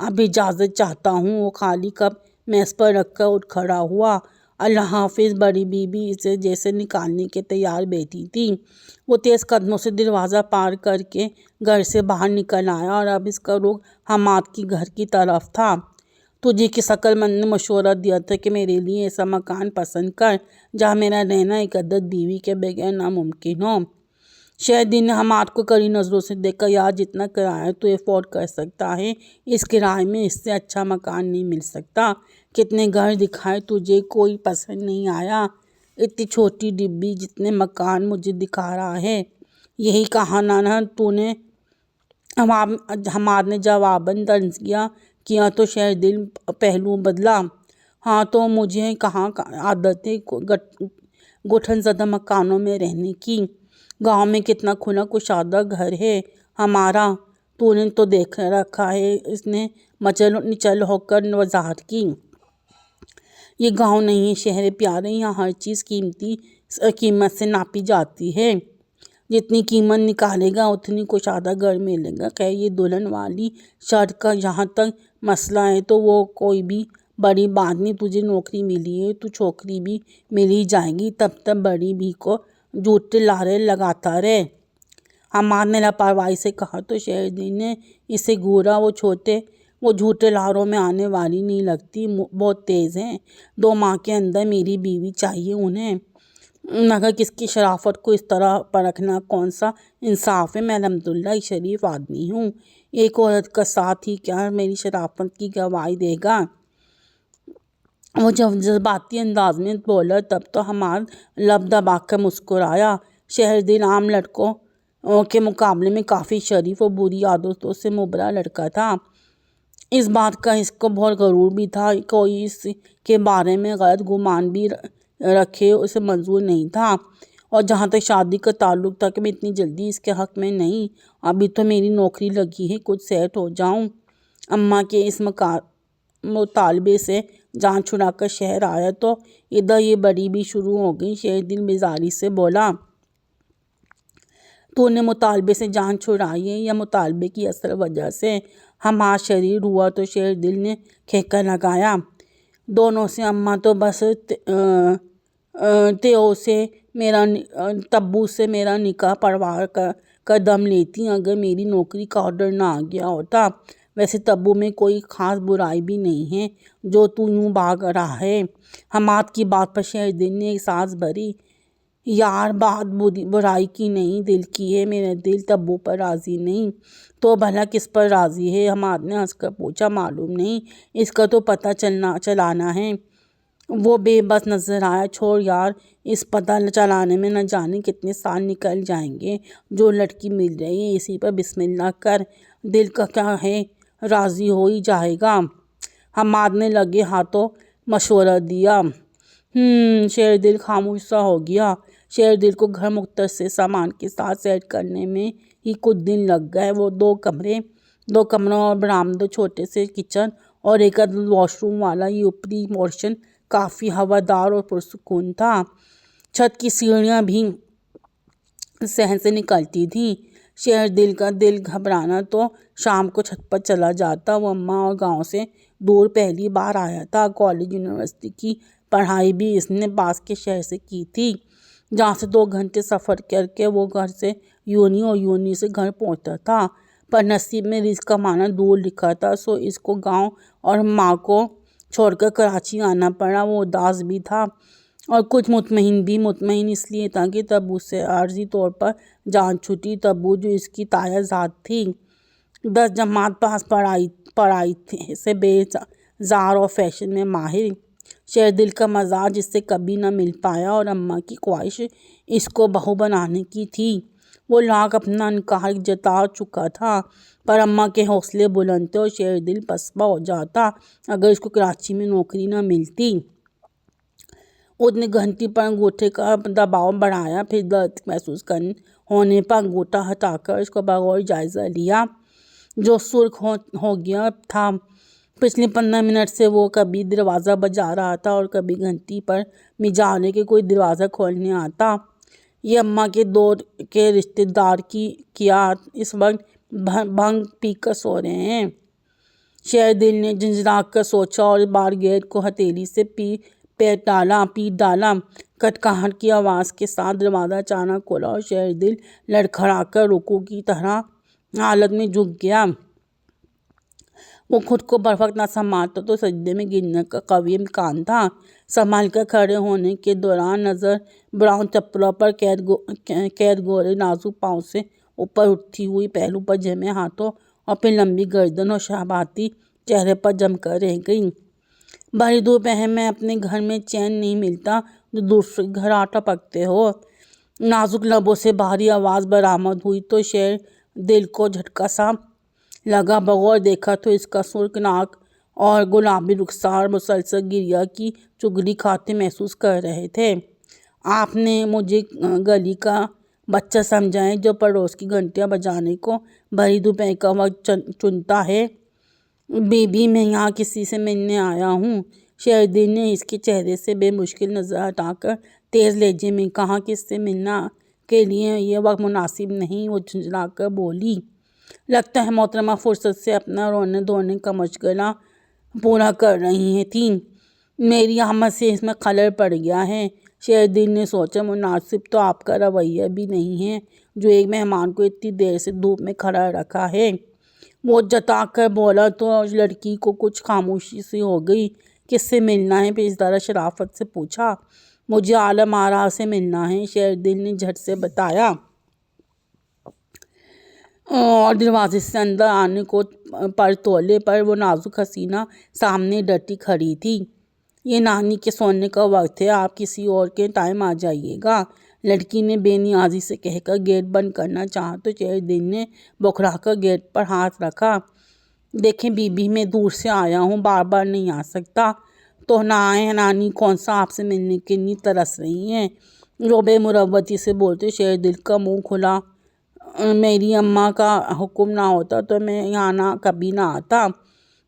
اب اجازت چاہتا ہوں۔ وہ خالی کپ میز پر رکھ کر اٹھ کھڑا ہوا۔ اللہ حافظ۔ بڑی بیوی اسے جیسے نکالنے کے تیار بیٹھی تھی۔ وہ تیز قدموں سے دروازہ پار کر کے گھر سے باہر نکل آیا اور اب اس کا رخ حماد کی گھر کی طرف تھا۔ تجھے کس عقل مند نے مشورہ دیا تھا کہ میرے لیے ایسا مکان پسند کر جہاں میرا رہنا ایک عدد بیوی کے بغیر ناممکن ہو؟ شہردل نے حماد کو کڑی نظروں سے دیکھا۔ یار، جتنا کرایہ تو افورڈ کر سکتا ہے اس کرایے میں اس سے اچھا مکان نہیں مل سکتا۔ کتنے گھر دکھائے تجھے، کوئی پسند نہیں آیا؟ اتنی چھوٹی ڈبی جتنے مکان مجھے دکھا رہا ہے، یہی کہا نہ تو نے؟ حماد نے جواباً طنز کیا تو شہردل پہلو بدلا۔ ہاں تو مجھے کہاں عادت ہے گٹھن زدہ مکانوں میں رہنے کی؟ گاؤں میں کتنا کھلا کشادہ گھر ہے ہمارا، تو نے تو دیکھ رکھا ہے، اس نے نچل ہو کر وضاحت کی۔ یہ گاؤں نہیں شہر پیارے، یہاں ہر چیز قیمت سے ناپی جاتی ہے۔ جتنی قیمت نکالے گا اتنی کشادہ گھر ملے گا۔ خیر یہ دلہن والی شرط کا جہاں تک مسئلہ ہے تو وہ کوئی بھی بڑی بات نہیں۔ تجھے نوکری ملی ہے تو چھوکری بھی مل ہی جائے گی، تب تک بڑی بھی کو جھوٹے لارے لگاتا رہے، حماد نے لاپرواہی سے کہا تو شہردل نے اسے گھورا۔ وہ جھوٹے لاروں میں آنے والی نہیں لگتی، بہت تیز ہیں۔ 2 ماہ کے اندر میری بیوی چاہیے انہیں، مگر کس کی شرافت کو اس طرح پرکھنا کون سا انصاف ہے؟ میں الحمدللہ شریف آدمی ہوں، ایک عورت کا ساتھ ہی کیا میری شرافت کی گواہی دے گا؟ وہ جذباتی انداز میں بولا۔ تب تو حماد لب دبا کر مسکرایا۔ شہردل عام لڑکوں کے مقابلے میں کافی شریف اور بری عادتوں سے مبرا لڑکا تھا۔ اس بات کا اس کو بہت غرور بھی تھا، کوئی اس کے بارے میں غلط گمان بھی رکھے اسے منظور نہیں تھا۔ اور جہاں تک شادی کا تعلق تھا کہ میں اتنی جلدی اس کے حق میں نہیں، ابھی تو میری نوکری لگی ہے، کچھ سیٹ ہو جاؤں۔ اماں کے اس مطالبے سے جان چھڑا کر شہر آیا تو ادھر یہ بڑی بھی شروع ہو گئی۔ شہردل بیزاری سے بولا۔ تو نے مطالبے سے جان چھڑائی ہے یا مطالبے کی اصل وجہ سے؟ حماد شریر ہوا تو شہردل نے کھیکا لگایا۔ دونوں سے۔ اماں تو بس تبو سے میرا نکاح پڑھوا کر دم لیتی اگر میری نوکری کا آرڈر نہ آ گیا ہوتا۔ ویسے تبو میں کوئی خاص برائی بھی نہیں ہے جو تو یوں بھاگ رہا ہے۔ حماد کی بات پر شہردل نے احساس بھری۔ یار بات برائی کی نہیں، دل کی ہے، میرا دل تبو پر راضی نہیں۔ تو بھلا کس پر راضی ہے؟ حماد نے ہنس کر پوچھا۔ معلوم نہیں، اس کا تو پتہ چلانا ہے۔ وہ بے بس نظر آیا۔ چھوڑ یار، اس پتہ چلانے میں نہ جانے کتنے سال نکل جائیں گے۔ جو لڑکی مل رہی ہے اسی پر بسم اللہ کر، دل کا کیا ہے، راضی ہو ہی جائے گا۔ حماد نے لگے ہاتھوں مشورہ دیا۔ شہردل خاموش سا ہو گیا۔ شہردل کو گھر مختصر سامان کے ساتھ سیٹ کرنے میں ہی کچھ دن لگ گئے۔ وہ 2 کمروں اور برآمدہ، چھوٹے سے کچن اور ایک عدد واش روم والا یہ اوپری پورشن کافی ہوادار اور پرسکون تھا۔ چھت کی سیڑھیاں بھی صحن سے نکلتی تھیں۔ شہردل کا دل گھبرانا تو شام کو چھت پر چلا جاتا۔ وہ اماں اور گاؤں سے دور پہلی بار آیا تھا۔ کالج یونیورسٹی کی پڑھائی بھی اس نے پاس کے شہر سے کی تھی، جہاں سے 2 گھنٹے سفر کر کے وہ گھر سے یونی اور یونی سے گھر پہنچتا تھا۔ پر نصیب میں رزق کمانا دور لکھا تھا، سو اس کو گاؤں اور ماں کو چھوڑ کر کراچی آنا پڑا۔ وہ اداس بھی تھا اور کچھ مطمئن بھی۔ مطمئن اس لیے تھا کہ تبو سے عارضی طور پر جان چھٹی۔ تبو جو اس کی تایا ذات تھی، 10 جماعت پاس، پڑھائی سے بیزار اور فیشن میں ماہر۔ شہردل کا مزاج اس سے کبھی نہ مل پایا اور اماں کی خواہش اس کو بہو بنانے کی تھی۔ وہ لاکھ اپنا انکار جتا چکا تھا، پر اماں کے حوصلے بلند تھے اور شہردل پسپا ہو جاتا اگر اس کو کراچی میں نوکری نہ ملتی۔ اس نے گھنٹی پر انگوٹھے کا دباؤ بڑھایا، پھر درد محسوس ہونے پر انگوٹھا ہٹا کر اس کو بغور جائزہ لیا، جو سرخ ہو گیا تھا۔ پچھلے 15 منٹ سے وہ کبھی دروازہ بجا رہا تھا اور کبھی گھنٹی پر مجال ہے کہ کوئی دروازہ کھولنے آتا۔ یہ اماں کے دور کے رشتے دار کیا اس وقت بھنگ پی کر سو رہے ہیں۔ شیر دل نے جھنجھلا کر سوچا اور بار گیٹ کو ہتھیلی سے پیٹ ڈالا۔ کٹکھٹ کی آواز کے ساتھ دروازہ اچانک کھلا اور شیر دل لڑکھڑا کر رکوع کی طرح حالت میں جھک گیا۔ وہ خود کو بروقت نہ سنبھالتا تو سجدے میں گرنے کا قوی امکان تھا۔ سنبھل کر کھڑے ہونے کے دوران نظر براؤن چپلوں پر قید گورے نازک پاؤں سے اوپر اٹھتی ہوئی پہلو پر جمے ہاتھوں اور پھر لمبی گردن اور شہباتی چہرے پر جم کر رہ گئی۔ بھری دوپہر میں اپنے گھر میں چین نہیں ملتا جو دوسرے گھر آ ٹپکتے ہو۔ نازک لبوں سے بھاری آواز برآمد ہوئی تو شیر دل کو جھٹکا سا لگا۔ بغور دیکھا تو اس کا سرخ ناک اور گلابی رخسار مسلسل گریہ کی چغلی کھاتے محسوس کر رہے تھے۔ آپ نے مجھے گلی کا بچہ سمجھا ہے جو پڑوس کی گھنٹیاں بجانے کو بھری دوپہر کا وقت چنتا ہے؟ بی بی میں یہاں کسی سے ملنے آیا ہوں۔ شیر دل نے اس کے چہرے سے بے مشکل نظر ہٹا کر تیز لہجے میں کہا، کس سے ملنا کے لیے یہ وقت مناسب نہیں۔ وہ جھنجھلا کر بولی، لگتا ہے محترمہ فرصت سے اپنا رونے دھونے کا مشغلہ پورا کر رہی تھیں۔ میری آمد سے اس میں خلل پڑ گیا ہے۔ شیر دل نے سوچا، مناسب تو آپ کا رویہ بھی نہیں ہے جو ایک مہمان کو اتنی دیر سے دھوپ میں کھڑا رکھا ہے۔ وہ جتا کر بولا تو لڑکی کو کچھ خاموشی سی ہو گئی۔ کس سے ملنا ہے؟ پھر اس طرح شرافت سے پوچھا۔ مجھے عالم آرا سے ملنا ہے، شیر دل نے جھٹ سے بتایا اور دروازے سے اندر آنے کو پر تولے پر وہ نازک حسینہ سامنے ڈٹی کھڑی تھی۔ یہ نانی کے سونے کا وقت ہے، آپ کسی اور کے ٹائم آ جائیے گا، لڑکی نے بے نیازی سے کہہ کر گیٹ بند کرنا چاہا تو شیر دل نے بوکھلا کر گیٹ پر ہاتھ رکھا۔ دیکھیں بی بی، میں دور سے آیا ہوں، بار بار نہیں آ سکتا۔ تو نہ آئے، نانی کون سا آپ سے ملنے کے لیے ترس رہی ہیں؟ وہ بے مروتی سے بولتے شیر دل کا منہ کھلا۔ میری اماں کا حکم نہ ہوتا تو میں یہاں کبھی نہ آتا۔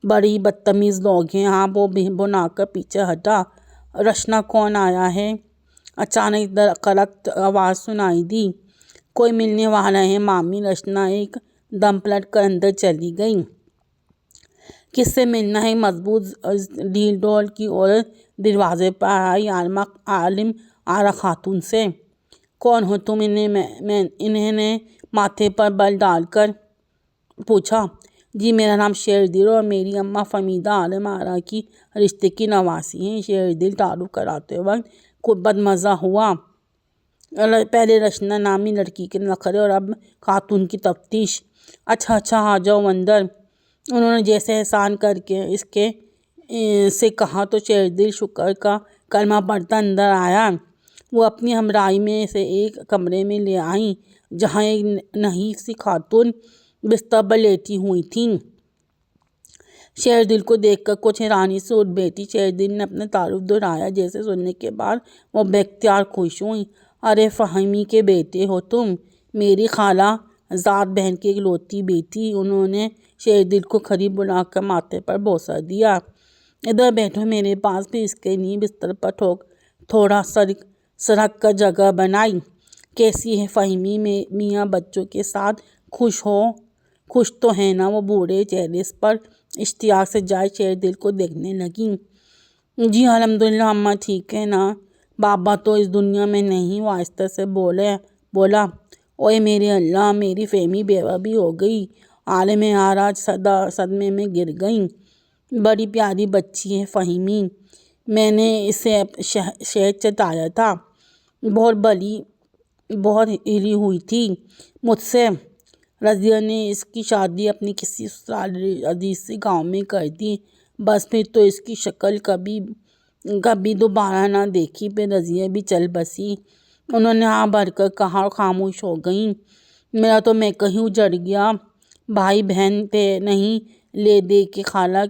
بڑی بدتمیز لوگ ہیں آپ۔ وہ بنا کر پیچھے ہٹا۔ رشنا کون آیا ہے؟ اچانک درخت آواز سنائی دی۔ کوئی ملنے والا ہے مامی۔ رشنا ایک دم پلٹ کر اندر چلی گئی۔ کس سے ملنا ہے؟ مضبوط ڈھیل ڈول کی عورت دروازے پر آئی۔ عالم آرا خاتون سے۔ کون ہو تم؟ انہیں نے ماتھے پر بل ڈال کر پوچھا۔ جی میرا نام شیر دل اور میری اماں فہمیدہ عالم آرا کی رشتے کی نواسی ہیں۔ شیر دل تعارف کراتے وقت خود بدمزہ ہوا۔ پہلے رشنا نامی لڑکی کے نخرے اور اب خاتون کی تفتیش۔ اچھا آ جاؤ اندر، انہوں نے جیسے احسان کر کے اس کے سے کہا تو شیر دل شکر کا کلمہ پڑھتا اندر آیا۔ وہ اپنی ہمراہی میں سے ایک کمرے میں لے آئیں جہاں ایک نحیف سی خاتون بستر پر لیٹی ہوئی تھیں۔ شیر دل کو دیکھ کر کچھ حیرانی سے اٹھ بیٹھی۔ شیر دل نے اپنا تعارف دہرایا جیسے سننے کے بعد وہ بے اختیار خوش ہوئی۔ ارے فہمی کے بیٹے ہو تم؟ میری خالہ زاد بہن کی اکلوتی بیٹی۔ انہوں نے شیر دل کو قریب بلا کر ماتھے پر بوسہ دیا۔ ادھر بیٹھو میرے پاس۔ پھر اس کے لیے بستر پر تھوڑا سرک کر جگہ بنائی۔ کیسی ہے فہمی؟ میاں بچوں کے ساتھ خوش تو ہے نا؟ وہ بوڑھے چہرے پر اشتیاق سے جائے شیر دل کو دیکھنے لگیں۔ جی الحمدللہ اماں ٹھیک ہے نا؟ بابا تو اس دنیا میں نہیں، وہ آہستہ سے بولا۔ اوئے میرے اللہ، میری فہمی بیوہ بھی ہو گئی۔ عالم آرا صدمے میں گر گئیں۔ بڑی پیاری بچی ہے فہمی، میں نے اسے شہد چٹایا تھا، بہت ہلی ہوئی تھی مجھ سے۔ رضیہ نے اس کی شادی اپنی کسی سسرالی عزیز سے گاؤں میں کر دی، بس پھر تو اس کی شکل کبھی دوبارہ نہ دیکھی۔ پھر رضیہ بھی چل بسی۔ انہوں نے ہاں بھر کر کہا اور خاموش ہو گئیں۔ میرا تو میں کہیں اجڑ گیا، بھائی بہن تھے نہیں، لے دے کے خالہ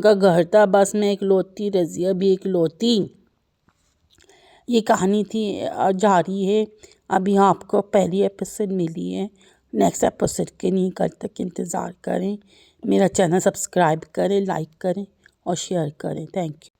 کا گھر تھا، بس میں اکلوتی، رضیہ بھی اکلوتی۔ یہ کہانی تھی، جاری ہے۔ ابھی آپ کو پہلی ایپیسوڈ ملی ہے، نیکسٹ ایپیسوڈ کے لیے کل تک انتظار کریں۔ میرا چینل سبسکرائب کریں، لائک کریں اور شیئر کریں۔ Thank you.